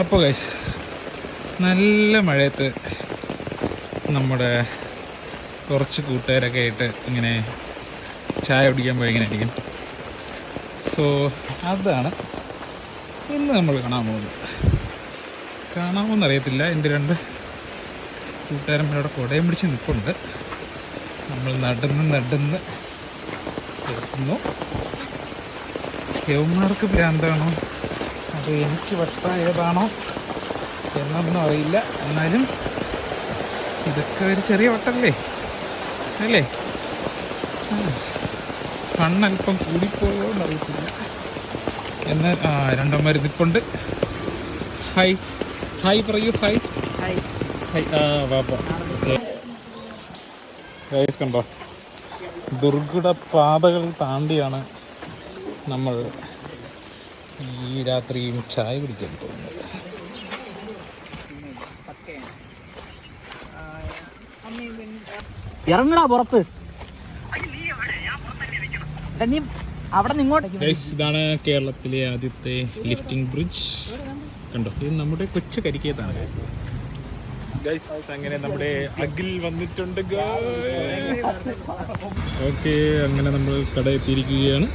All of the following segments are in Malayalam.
അപ്പോൾ ഗൈസ്, നല്ല മഴയത്ത് നമ്മുടെ കുറച്ച് കൂട്ടുകാരൊക്കെ ആയിട്ട് ഇങ്ങനെ ചായ കുടിക്കാൻ പോയി ഇങ്ങനെ ഇരിക്കും. സോ അതാണ് ഇന്ന് നമ്മൾ കാണാൻ പോകുന്നത്. കാണാമോന്നറിയത്തില്ല, എൻ്റെ രണ്ട് കൂട്ടുകാരന്മാരുടെ കുടയും പിടിച്ച് നിൽപ്പുണ്ട്. നമ്മൾ നടന്ന് കേൾക്കുന്നു. യവന്മാർക്ക് ഭ്രാന്താണോ അത് എനിക്ക് വട്ടായതാണോ എന്നൊന്നും അറിയില്ല. എന്നാലും ഇതൊക്കെ ഒരു ചെറിയ വട്ടല്ലേ അല്ലേ? കണ്ണല്പം കൂടിപ്പോയോ എന്നറിയത്തില്ല. എന്നാൽ രണ്ടന്മാർ നിൽപ്പുണ്ട്. ഹായ് ഹായ് പറയൂ. Hi hi hi. ഗൈസ് കണ്ടോ, ദുർഘട പാതകൾ താണ്ടിയാണ് നമ്മൾ ഈ രാത്രിയും ചായ കുടിക്കാൻ പോകുന്നത്. ഇറങ്ങടാ പുറത്ത്. നീ അവിടെ നിങ്ങോട്ട്. ഇതാണ് കേരളത്തിലെ ആദ്യത്തെ ലിഫ്റ്റിംഗ് ബ്രിഡ്ജ്. കണ്ടോ, ഇത് നമ്മുടെ കൊച്ചു കരിക്കത്താണ് ഗൈസ്. അങ്ങനെ നമ്മുടെ അഖിൽ വന്നിട്ടുണ്ട്. ഓക്കെ, അങ്ങനെ നമ്മൾ കട എത്തിയിരിക്കുകയാണ്.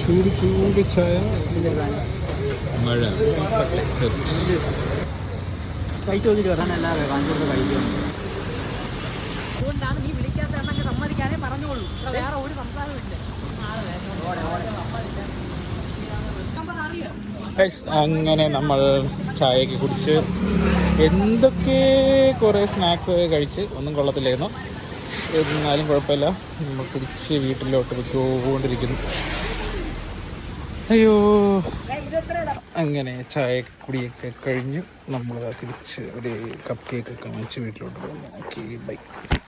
ചൂട് ചൂട് ചായ, മഴ, അതുകൊണ്ടാണ് നീ വിളിക്കാത്ത സമ്മതിക്കാനേ പറഞ്ഞോളൂ. വേറെ ഒരു സംസാരമില്ല. അങ്ങനെ നമ്മൾ ചായയൊക്കെ കുടിച്ച് എന്തൊക്കെ കുറേ സ്നാക്സ് കഴിച്ച് ഒന്നും കൊള്ളത്തില്ലായിരുന്നു. എന്നാലും കുഴപ്പമില്ല, നമ്മൾ തിരിച്ച് വീട്ടിലോട്ട് പോയിക്കൊണ്ടിരിക്കുന്നു. അയ്യോ, അങ്ങനെ ചായ കുടിയൊക്കെ കഴിഞ്ഞ് നമ്മൾ തിരിച്ച് ഒരു കപ്പ് കേക്ക് ഒക്കെ വാങ്ങിച്ച് വീട്ടിലോട്ട് പോകുന്നു. Okay, by.